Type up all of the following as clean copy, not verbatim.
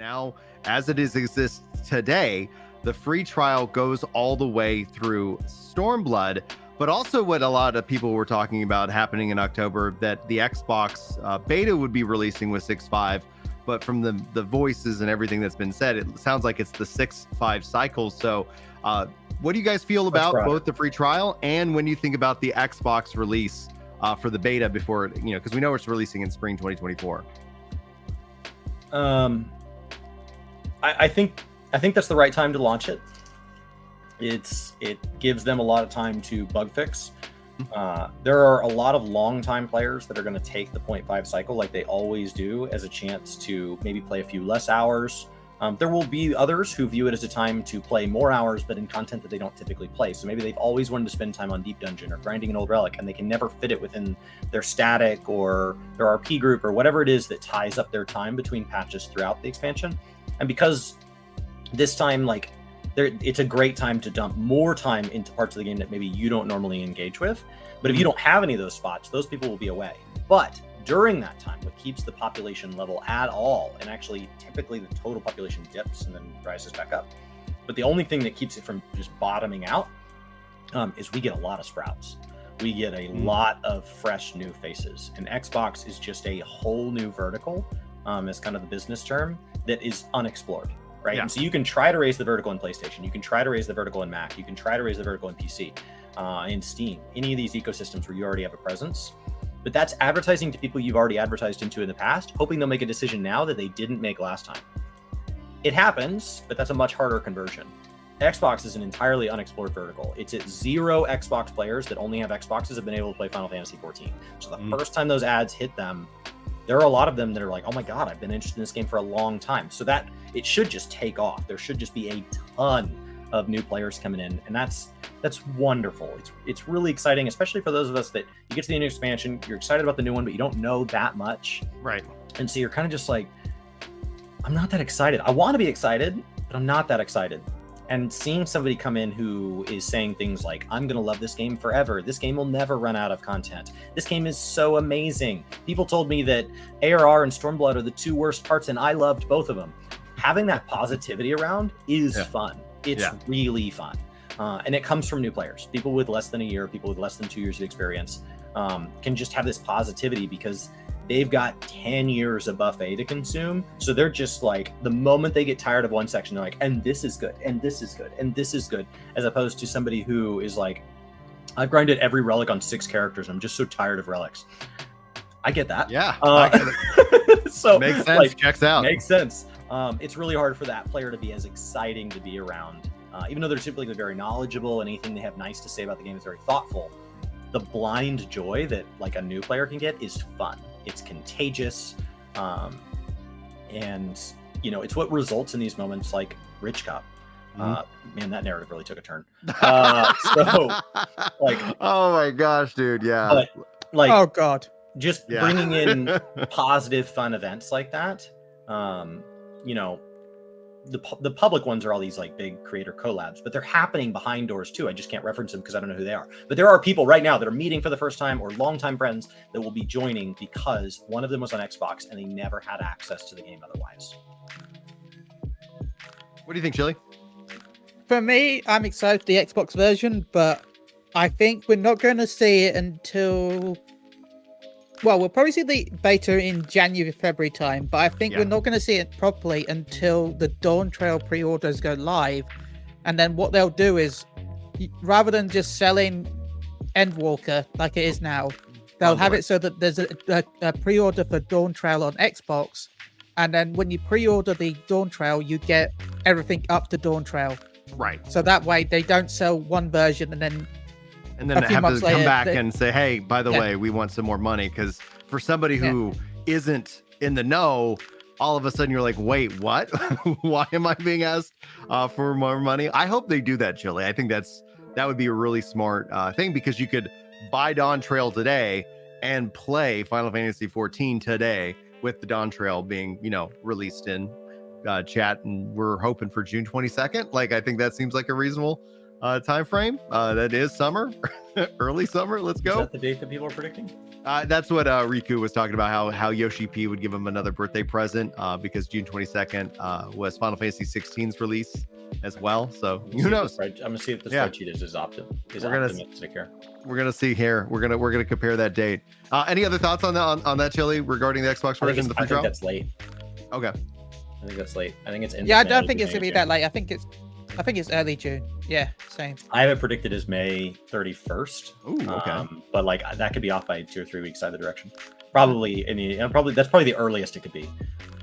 Now, as it exists today, the free trial goes all the way through Stormblood, but also what a lot of people were talking about happening in October, that the Xbox beta would be releasing with 6.5, but from the voices and everything that's been said, it sounds like it's the 6.5 cycle. So what do you guys feel about both the free trial and when you think about the Xbox release for the beta before, because we know it's releasing in spring 2024? I think that's the right time to launch it. It gives them a lot of time to bug fix. There are a lot of long-time players that are going to take the 0.5 cycle like they always do as a chance to maybe play a few less hours. There will be others who view it as a time to play more hours, but in content that they don't typically play. So maybe they've always wanted to spend time on Deep Dungeon or grinding an old relic, and they can never fit it within their static or their RP group or whatever it is that ties up their time between patches throughout the expansion. And because this time, it's a great time to dump more time into parts of the game that maybe you don't normally engage with. But if you don't have any of those spots, those people will be away. But during that time, what keeps the population level at all, and actually typically the total population dips and then rises back up, but the only thing that keeps it from just bottoming out is we get a lot of sprouts. We get a lot of fresh new faces, and Xbox is just a whole new vertical, as kind of the business term, that is unexplored. Right. Yeah. And so you can try to raise the vertical in PlayStation. You can try to raise the vertical in Mac. You can try to raise the vertical in PC, in Steam, any of these ecosystems where you already have a presence. But that's advertising to people you've already advertised into in the past, hoping they'll make a decision now that they didn't make last time. It happens, but that's a much harder conversion. Xbox is an entirely unexplored vertical. It's at 0 Xbox players that only have Xboxes have been able to play Final Fantasy XIV. So the first time those ads hit them, there are a lot of them that are like, oh my God, I've been interested in this game for a long time. So that it should just take off. There should just be a ton of new players coming in. And that's wonderful. It's really exciting, especially for those of us that you get to the new expansion, you're excited about the new one, but you don't know that much. Right. And so you're kind of just like, I'm not that excited. I want to be excited, but I'm not that excited. And seeing somebody come in who is saying things like, I'm going to love this game forever. This game will never run out of content. This game is so amazing. People told me that ARR and Stormblood are the 2 worst parts, and I loved both of them. Having that positivity around is fun. It's really fun. And it comes from new players. People with less than a year, people with less than 2 years of experience can just have this positivity because they've got 10 years of buffet to consume. So they're just like, the moment they get tired of one section, they're like, and this is good, and this is good, and this is good. As opposed to somebody who is like, I've grinded every relic on 6 characters. I'm just so tired of relics. I get that. Yeah. I get it. So makes sense. Checks out. Makes sense. It's really hard for that player to be as exciting to be around. Even though they're typically very knowledgeable and anything they have nice to say about the game is very thoughtful. The blind joy that like a new player can get is fun. It's contagious, and it's what results in these moments like Rich Cup. Man, that narrative really took a turn. So, oh my gosh, dude, yeah. But, oh god, just bringing in positive, fun events like that. The public ones are all these like big creator collabs, but they're happening behind doors too. I just can't reference them because I don't know who they are. But there are people right now that are meeting for the first time or longtime friends that will be joining because one of them was on Xbox and they never had access to the game otherwise. What do you think, Chili? For me, I'm excited for the Xbox version, but I think we're not going to see it until... Well, we'll probably see the beta in January, February time, but I think we're not going to see it properly until the Dawn Trail pre-orders go live. And then what they'll do is, rather than just selling Endwalker like it is now, they'll have it so that there's a pre-order for Dawn Trail on Xbox. And then when you pre-order the Dawn Trail, you get everything up to Dawn Trail. Right. So that way they don't sell one version and then they have to come back and say, hey, by the way, we want some more money. Because for somebody who isn't in the know, all of a sudden you're like, wait, what? Why am I being asked for more money? I hope they do that, Chili. I think that would be a really smart thing, because you could buy Dawn Trail today and play Final Fantasy XIV today with the Dawn Trail being, released in chat. And we're hoping for June 22nd. Like, I think that seems like a reasonable time frame. That is summer, early summer. Let's Is go. that the date that people are predicting? That's what Riku was talking about. How Yoshi P would give him another birthday present because June 22nd was Final Fantasy 16's release as well. So who knows? I'm gonna see if the Yeah. spreadsheet is We're gonna- optimistic here. We're gonna see here. We're gonna compare that date. Any other thoughts on that, Chili, regarding the Xbox version of the free I think trial? that's late. Okay. I think that's late. I think it's in. Yeah, I don't think it's gonna be that late. I think it's early June. Yeah, same. I have it predicted as May 31st. Ooh, okay. But like that could be off by 2 or 3 weeks either direction. Probably that's probably the earliest it could be.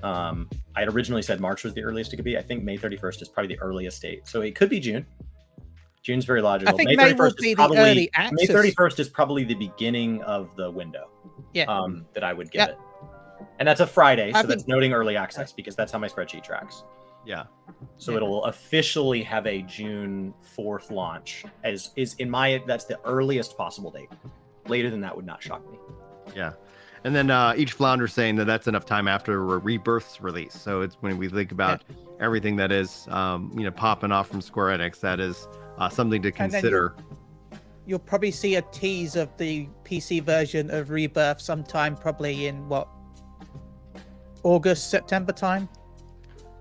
I had originally said March was the earliest it could be. I think May 31st is probably the earliest date. So it could be June. June's very logical. I think May will be the early May access. 31st is probably the beginning of the window. Yeah. That I would give Yeah. it. And that's a Friday, so I that's think- noting early access because that's how my spreadsheet tracks. Yeah. So Yeah. it'll officially have a June 4th launch that's the earliest possible date. Later than that would not shock me. Yeah. And then each flounder saying that that's enough time after Rebirth's release. So it's when we think about everything that is popping off from Square Enix, that is something to And then consider. You'll probably see a tease of the PC version of Rebirth sometime, probably in August, September time.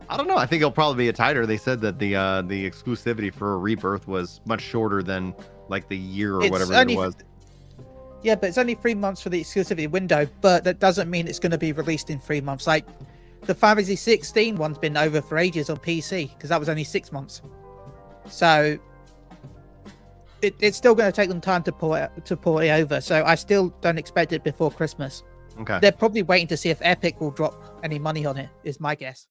I don't know. I think it'll probably be a tighter. They said that the exclusivity for Rebirth was much shorter than like the year or It's whatever only- it was. Yeah, but it's only 3 months for the exclusivity window, but that doesn't mean it's going to be released in 3 months. Like the Final Fantasy 16 one's been over for ages on PC because that was only 6 months. So it's still going to take them time to port it over. So I still don't expect it before Christmas. Okay. They're probably waiting to see if Epic will drop any money on it, is my guess.